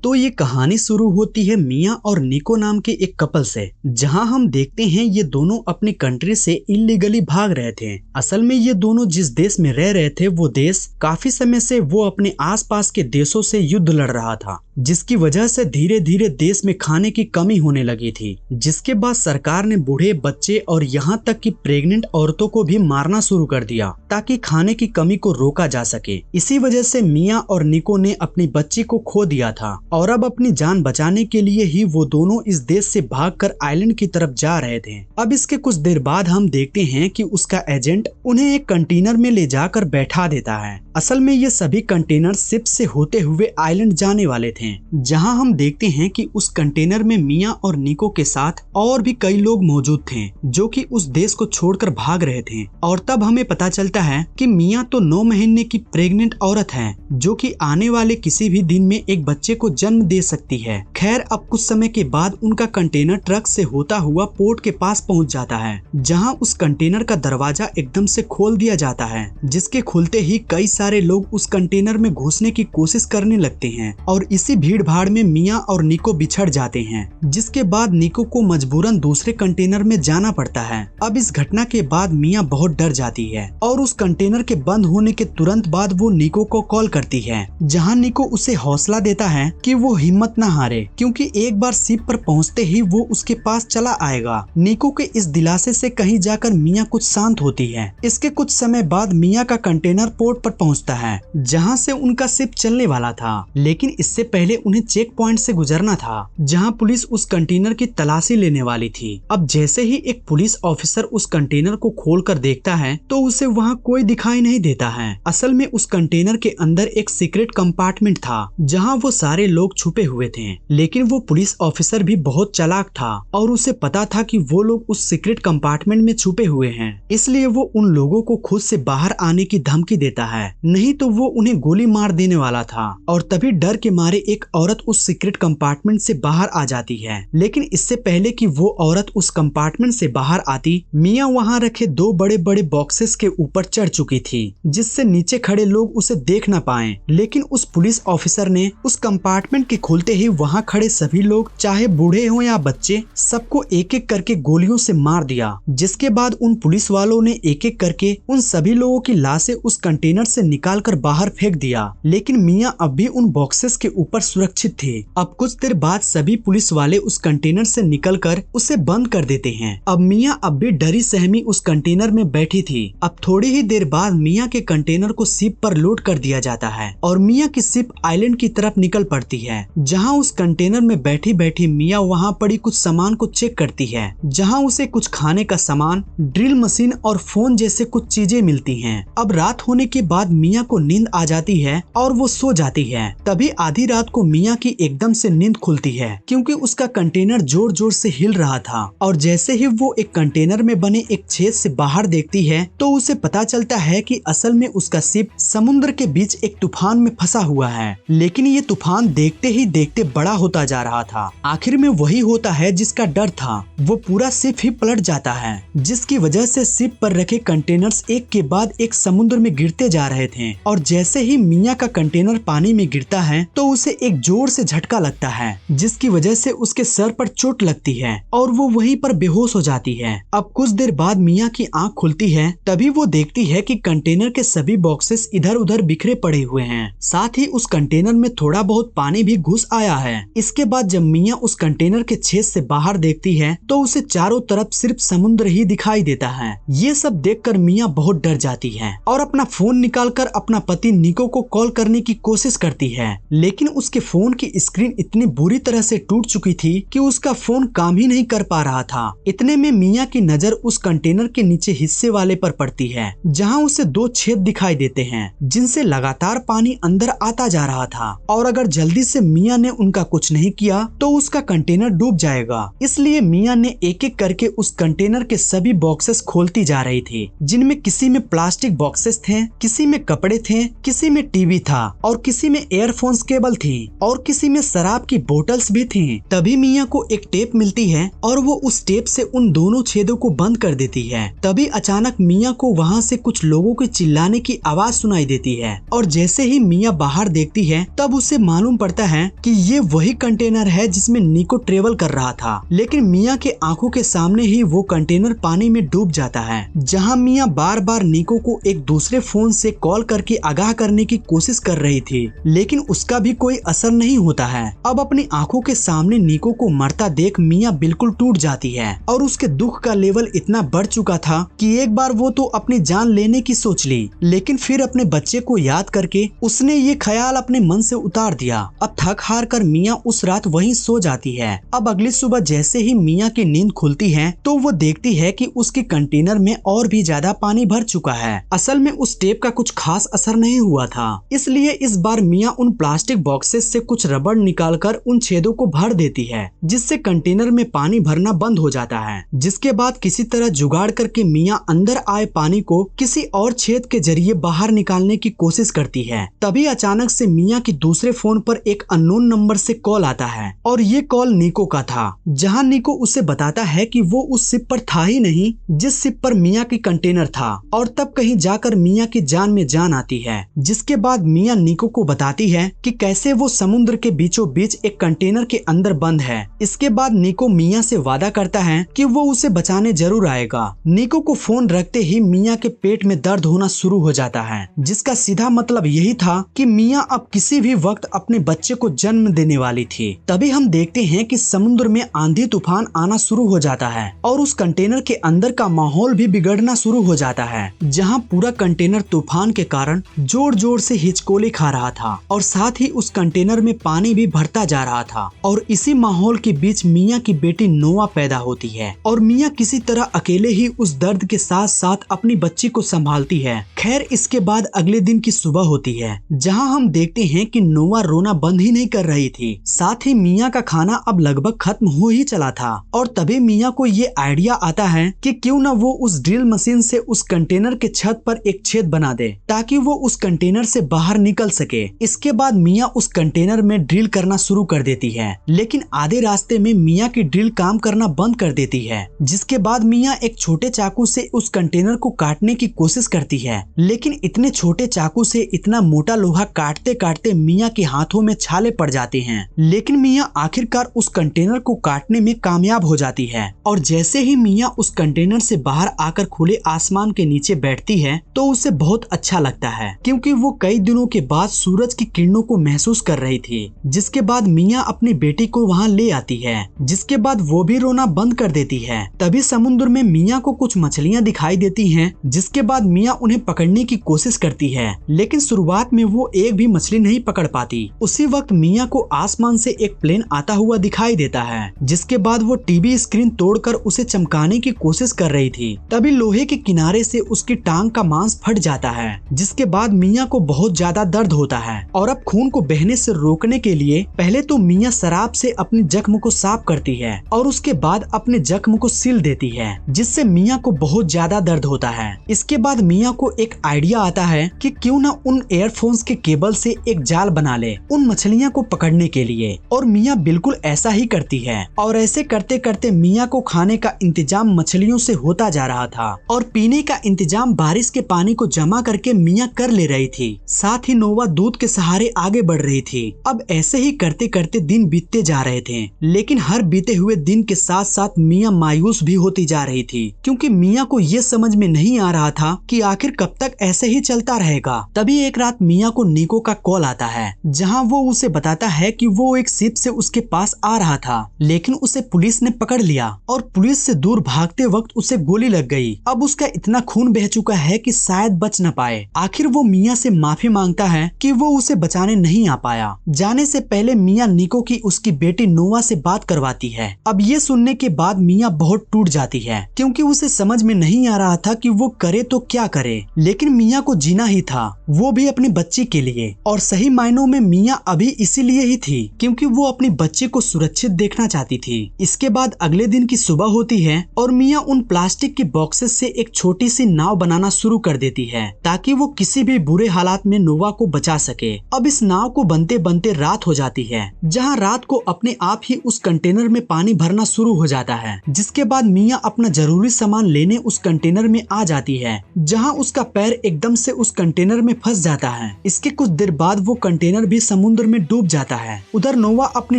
तो ये कहानी शुरू होती है मियाँ और निको नाम के एक कपल से, जहां हम देखते हैं ये दोनों अपनी कंट्री से इलीगली भाग रहे थे। असल में ये दोनों जिस देश में रह रहे थे वो देश काफी समय से वो अपने आसपास के देशों से युद्ध लड़ रहा था, जिसकी वजह से धीरे धीरे देश में खाने की कमी होने लगी थी। जिसके बाद सरकार ने बूढ़े, बच्चे और यहाँ तक कि प्रेग्नेंट औरतों को भी मारना शुरू कर दिया ताकि खाने की कमी को रोका जा सके। इसी वजह से मियाँ और निको ने अपनी बच्ची को खो दिया था और अब अपनी जान बचाने के लिए ही वो दोनों इस देश से भागकर आइलैंड की तरफ जा रहे थे। अब इसके कुछ देर बाद हम देखते हैं कि उसका एजेंट उन्हें एक कंटेनर में ले जाकर बैठा देता है। असल में ये सभी कंटेनर शिप से होते हुए आइलैंड जाने वाले थे, जहां हम देखते हैं कि उस कंटेनर में मियाँ और निको के साथ और भी कई लोग मौजूद थे जो कि उस देश को छोड़कर भाग रहे थे। और तब हमें पता चलता है कि मियाँ तो 9 महीने की प्रेग्नेंट औरत है जो कि आने वाले किसी भी दिन में एक बच्चे को जन्म दे सकती है। खैर, अब कुछ समय के बाद उनका कंटेनर ट्रक से होता हुआ पोर्ट के पास पहुंच जाता है, जहां उस कंटेनर का दरवाजा एकदम से खोल दिया जाता है, जिसके खुलते ही कई सारे लोग उस कंटेनर में घुसने की कोशिश करने लगते हैं और इसी भीड़ भाड़ में मियाँ और निको बिछड़ जाते हैं, जिसके बाद निको को मजबूरन दूसरे कंटेनर में जाना पड़ता है। अब इस घटना के बाद मियाँ बहुत डर जाती है और उस कंटेनर के बंद होने के तुरंत बाद वो निको को कॉल करती है, जहाँ निको उसे हौसला देता है कि वो हिम्मत न हारे, क्योंकि एक बार शिप पर पहुंचते ही वो उसके पास चला आएगा। निको के इस दिलासे से कहीं जाकर मियाँ कुछ शांत होती है। इसके कुछ समय बाद मियाँ का कंटेनर पोर्ट पर पहुंचता है, जहां से उनका शिप चलने वाला था, लेकिन इससे पहले उन्हें चेक पॉइंट से गुजरना था, जहां पुलिस उस कंटेनर की तलाशी लेने वाली थी। अब जैसे ही एक पुलिस ऑफिसर उस कंटेनर को खोलकर देखता है तो उसे वहां कोई दिखाई नहीं देता है। असल में उस कंटेनर के अंदर एक सीक्रेट कंपार्टमेंट था, जहां वो सारे लोग छुपे हुए थे, लेकिन वो पुलिस ऑफिसर भी बहुत चालाक था और उसे पता था कि वो लोग उस सीक्रेट कंपार्टमेंट में छुपे हुए हैं। इसलिए वो उन लोगों को खुद से बाहर आने की धमकी देता है, नहीं तो वो उन्हें गोली मार देने वाला था। और तभी डर के मारे एक औरत उस सीक्रेट कंपार्टमेंट से बाहर आ जाती है, लेकिन इससे पहले कि वो औरत उस कंपार्टमेंट से बाहर आती, मियाँ वहाँ रखे 2 बड़े बड़े बॉक्सेस के ऊपर चढ़ चुकी थी, जिससे नीचे खड़े लोग उसे देख ना पाए। लेकिन उस पुलिस ऑफिसर ने उस कंपार्टमेंट के खुलते ही वहाँ खड़े सभी लोग, चाहे बूढ़े हो या बच्चे, सबको एक एक करके गोलियों से मार दिया। जिसके बाद उन पुलिस वालों ने एक एक करके उन सभी लोगों की लाशें उस कंटेनर से निकालकर बाहर फेंक दिया, लेकिन मियाँ अब भी उन बॉक्सेस के ऊपर सुरक्षित थे। अब कुछ देर बाद सभी पुलिस वाले उस कंटेनर से निकलकर उसे बंद कर देते हैं। अब मियाँ अब भी डरी सहमी उस कंटेनर में बैठी थी। अब थोड़ी ही देर बाद मियाँ के कंटेनर को शिप पर लोड कर दिया जाता है और मियाँ की शिप आइलैंड की तरफ निकल पड़ती है, जहाँ उस कंटेनर में बैठी बैठी मियाँ वहाँ पड़ी कुछ सामान को चेक करती है, जहाँ उसे कुछ खाने का सामान, ड्रिल मशीन और फोन जैसे कुछ चीजें मिलती हैं। अब रात होने के बाद मियाँ को नींद आ जाती है और वो सो जाती है। तभी आधी रात को मियाँ की एकदम से नींद खुलती है, क्योंकि उसका कंटेनर जोर जोर से हिल रहा था और जैसे ही वो एक कंटेनर में बने एक छेद से बाहर देखती है तो उसे पता चलता है कि असल में उसका शिप समुद्र के बीच एक तूफान में फंसा हुआ है। लेकिन ये तूफान देखते ही देखते बड़ा होता जा रहा था। आखिर में वही होता है जिसका डर था, वो पूरा शिप ही पलट जाता है, जिसकी वजह से शिप पर रखे कंटेनर्स एक के बाद एक समुद्र में गिरते जा रहे थे। और जैसे ही मियाँ का कंटेनर पानी में गिरता है तो उसे एक जोर से झटका लगता है, जिसकी वजह से उसके सर पर चोट लगती है और वो वहीं पर बेहोश हो जाती है। अब कुछ देर बाद मियाँ की आंख खुलती है, तभी वो देखती है कि कंटेनर के सभी बॉक्सेस इधर उधर बिखरे पड़े हुए हैं, साथ ही उस कंटेनर में थोड़ा बहुत पानी भी घुस आया है। इसके बाद जब मियाँ उस कंटेनर के छेद से बाहर देखती है तो उसे चारों तरफ सिर्फ समुद्र ही दिखाई देता है। ये सब देखकर मियाँ बहुत डर जाती है और अपना फोन निकालकर अपना पति निको को कॉल करने की कोशिश करती है, लेकिन उसके फोन की स्क्रीन इतनी बुरी तरह से टूट चुकी थी कि उसका फोन काम ही नहीं कर पा रहा था। इतने में मियाँ की नजर उस कंटेनर के नीचे हिस्से वाले पर पड़ती है, जहाँ उसे 2 छेद दिखाई देते हैं, जिनसे लगातार पानी अंदर आता जा रहा था और अगर जल्दी से मियाँ ने उनका कुछ नहीं किया तो उसका कंटेनर डूब जाएगा। इसलिए मियाँ ने एक एक करके उस कंटेनर के सभी बॉक्सेस खोलती जा रही थी, जिनमें किसी में प्लास्टिक बॉक्सेस थे, किसी में कपड़े थे, किसी में टीवी था और किसी में एयरफोन्स केबल थी। थी और किसी में शराब की बोतल्स भी थी। तभी मिया को एक टेप मिलती है और वो उस टेप से उन दोनों छेदों को बंद कर देती है। तभी अचानक मिया को वहाँ से कुछ लोगों के चिल्लाने की आवाज सुनाई देती है और जैसे ही मिया बाहर देखती है तब उसे मालूम पड़ता है कि ये वही कंटेनर है जिसमें निको ट्रेवल कर रहा था। लेकिन मिया के आंखों के सामने ही वो कंटेनर पानी में डूब जाता है। जहाँ मिया बार बार निको को एक दूसरे फोन से कॉल करके आगाह करने की कोशिश कर रही थी, लेकिन उसका भी कोई असर नहीं होता है। अब अपनी आंखों के सामने निको को मरता देख मिया बिल्कुल टूट जाती है और उसके दुख का लेवल इतना बढ़ चुका था कि एक बार वो तो अपनी जान लेने की सोच ली, लेकिन फिर अपने बच्चे को याद करके उसने ये ख्याल अपने मन से उतार दिया। अब थक हार कर मिया उस रात वहीं सो जाती है। अब अगली सुबह जैसे ही मिया की नींद खुलती है तो वो देखती है कि उसके कंटेनर में और भी ज्यादा पानी भर चुका है। असल में उस टेप का कुछ खास असर नहीं हुआ था, इसलिए इस बार मिया उन प्लास्टिक बॉक्सेस से कुछ रबड़ निकालकर उन छेदों को भर देती है, जिससे कंटेनर में पानी भरना बंद हो जाता है। जिसके बाद किसी तरह जुगाड़ करके मिया अंदर आए पानी को किसी और छेद के जरिए बाहर निकालने की कोशिश करती है। तभी अचानक से मिया की दूसरे फोन पर एक अननोन नंबर से कॉल आता है और ये कॉल निको का था, जहां निको उसे बताता है कि वो उस शिप पर था ही नहीं जिस शिप पर मिया की कंटेनर था, और तब कहीं जाकर मिया की जान में जान आती है। जिसके बाद मिया निको को बताती है कि कैसे वो समुद्र के बीचों बीच एक कंटेनर के अंदर बंद है। इसके बाद निको मिया से वादा करता है कि वो उसे बचाने जरूर आएगा। निको को फोन रखते ही मिया के पेट में दर्द होना शुरू हो जाता है, जिसका सीधा मतलब यही था कि मिया अब किसी भी वक्त अपने बच्चे को जन्म देने वाली थी। तभी हम देखते हैं कि समुद्र में आंधी तूफान आना शुरू हो जाता है और उस कंटेनर के अंदर का माहौल भी बिगड़ना शुरू हो जाता है, जहां पूरा कंटेनर तूफान के कारण जोर जोर से हिचकोले खा रहा था और साथ ही उस कंटेनर में पानी भी भरता जा रहा था। और इसी माहौल के बीच मिया की बेटी नोआ पैदा होती है और मिया किसी तरह अकेले ही उस दर्द के साथ साथ अपनी बच्ची को संभालती है। खैर, इसके बाद अगले दिन की सुबह होती है, जहां हम देखते हैं कि नोआ रोना बंद ही नहीं कर रही थी। साथ ही मिया का खाना अब लगभग खत्म हो ही चला था और तभी मिया को ये आइडिया आता है कि क्यों न वो उस ड्रिल मशीन से उस कंटेनर के छत पर एक छेद बना दे ताकि वो उस कंटेनर से बाहर निकल सके। इसके बाद मिया उस कंटेनर में ड्रिल करना शुरू कर देती है, लेकिन आधे रास्ते में मिया की ड्रिल काम करना बंद कर देती है। जिसके बाद मिया एक छोटे चाकू से उस कंटेनर को काटने की कोशिश करती है, लेकिन इतने छोटे चाकू से इतना मोटा लोहा काटते काटते मिया के हाथों में छाले पड़ जाते हैं। लेकिन मिया आखिरकार उस कंटेनर को काटने में कामयाब हो जाती है और जैसे ही मिया उस कंटेनर से बाहर आकर खुले आसमान के नीचे बैठती है तो उसे बहुत अच्छा लगता है, क्योंकि वो कई दिनों के बाद सूरज की किरणों को महसूस कर रही थी। जिसके बाद मिया अपनी बेटी को वहाँ ले आती है, जिसके बाद वो भी रोना बंद कर देती है। तभी समुद्र में मिया को कुछ मछलियाँ दिखाई देती हैं, जिसके बाद मिया उन्हें पकड़ने की कोशिश करती है, लेकिन शुरुआत में वो एक भी मछली नहीं पकड़ पाती। उसी वक्त मिया को आसमान से एक प्लेन आता हुआ दिखाई देता है, जिसके बाद वो टीवी स्क्रीन तोड़कर उसे चमकाने की कोशिश कर रही थी। तभी लोहे के किनारे से उसकी टांग का मांस फट जाता है, जिसके बाद मिया को बहुत ज्यादा दर्द होता है और अब खून को बहने से रोकने के लिए पहले तो मिया शराब से अपने जख्म को साफ करती है और उसके बाद अपने जख्म को सील देती है, जिससे मिया को बहुत ज्यादा दर्द होता है। इसके बाद मिया को एक आइडिया आता है कि क्यों न उन एयरफोन्स के केबल से एक जाल बना ले उन मछलियाँ को पकड़ने के लिए, और मिया बिल्कुल ऐसा ही करती है। और ऐसे करते करते मिया को खाने का इंतजाम मछलियों से होता जा रहा था और पीने का इंतजाम बारिश के पानी को जमा करके मिया कर ले रही थी। साथ ही नोवा दूध के सहारे आगे बढ़ रही थी। अब ऐसे ही करते करते दिन बीतते जा रहे थे, लेकिन हर बीते हुए दिन के साथ साथ मिया मायूस भी होती जा रही थी, क्योंकि मिया को ये समझ में नहीं आ रहा था कि आखिर कब तक ऐसे ही चलता रहेगा। तभी एक रात मिया को निको का कॉल आता है, जहां वो उसे बताता है कि वो एक शिप से उसके पास आ रहा था, लेकिन उसे पुलिस ने पकड़ लिया और पुलिस से दूर भागते वक्त उसे गोली लग गई। अब उसका इतना खून बह चुका है कि शायद बच न पाए। आखिर वो मिया से माफी मांगता है कि वो उसे बचाने नहीं आ पाया। जाने से पहले मिया निको की उसकी बेटी नोवा से बात करवाती है। अब ये सुनने के बाद मिया बहुत टूट जाती है, क्योंकि उसे समझ में नहीं आ रहा था कि वो करे तो क्या करे, लेकिन मिया को जीना ही था, वो भी अपनी बच्ची के लिए। और सही मायनों में मिया अभी इसीलिए ही थी क्योंकि वो अपनी बच्ची को सुरक्षित देखना चाहती थी। इसके बाद अगले दिन की सुबह होती है और मिया उन प्लास्टिक के बॉक्सेस से एक छोटी सी नाव बनाना शुरू कर देती है, ताकि वो किसी भी बुरे हालात में नोवा को बचा सके। अब इस नाव को बनते बनते बनते रात हो जाती है, जहाँ रात को अपने आप ही उस कंटेनर में पानी भरना शुरू हो जाता है। जिसके बाद मिया अपना जरूरी सामान लेने उस कंटेनर में आ जाती है, जहाँ उसका पैर एकदम से उस कंटेनर में फंस जाता है। इसके कुछ देर बाद वो कंटेनर भी समुद्र में डूब जाता है। उधर नोवा अपनी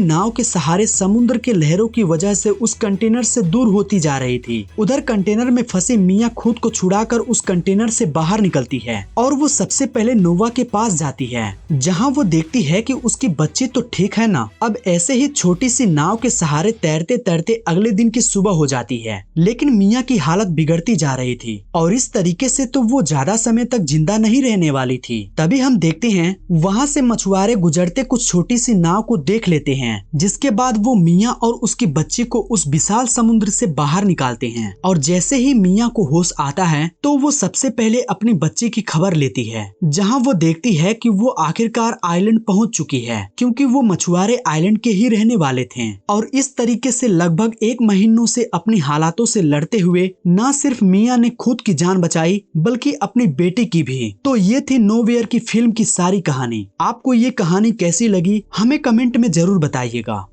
नाव के सहारे समुद्र के लहरों की वजह से उस कंटेनर से दूर होती जा रही थी। उधर कंटेनर में फंसे मिया खुद को छुड़ाकर उस कंटेनर से बाहर निकलती है और वो सबसे पहले नोवा के पास जाती है, जहाँ वो देखती है कि उसकी बच्ची तो ठीक है ना। अब ऐसे ही छोटी सी नाव के सहारे तैरते तैरते अगले दिन की सुबह हो जाती है, लेकिन मिया की हालत बिगड़ती जा रही थी और इस तरीके से तो वो ज्यादा समय तक जिंदा नहीं रहने वाली थी। तभी हम देखते हैं वहाँ से मछुआरे गुजरते कुछ छोटी सी नाव को देख लेते हैं, जिसके बाद वो मिया और उसकी बच्ची को उस विशाल समुद्र से बाहर निकालते हैं। और जैसे ही मिया को होश आता है तो वो सबसे पहले अपनी बच्ची की खबर लेती है, जहाँ वो देखती है कि वो आखिरकार आइलैंड पहुँच चुकी है, क्योंकि वो मछुआरे आइलैंड के ही रहने वाले थे। और इस तरीके से लगभग 1 महीनों से अपनी हालातों से लड़ते हुए न सिर्फ मिया ने खुद की जान बचाई बल्कि अपनी बेटी की भी। तो ये थी नोवेयर की फिल्म की सारी कहानी। आपको ये कहानी कैसी लगी हमें कमेंट में जरूर बताइएगा।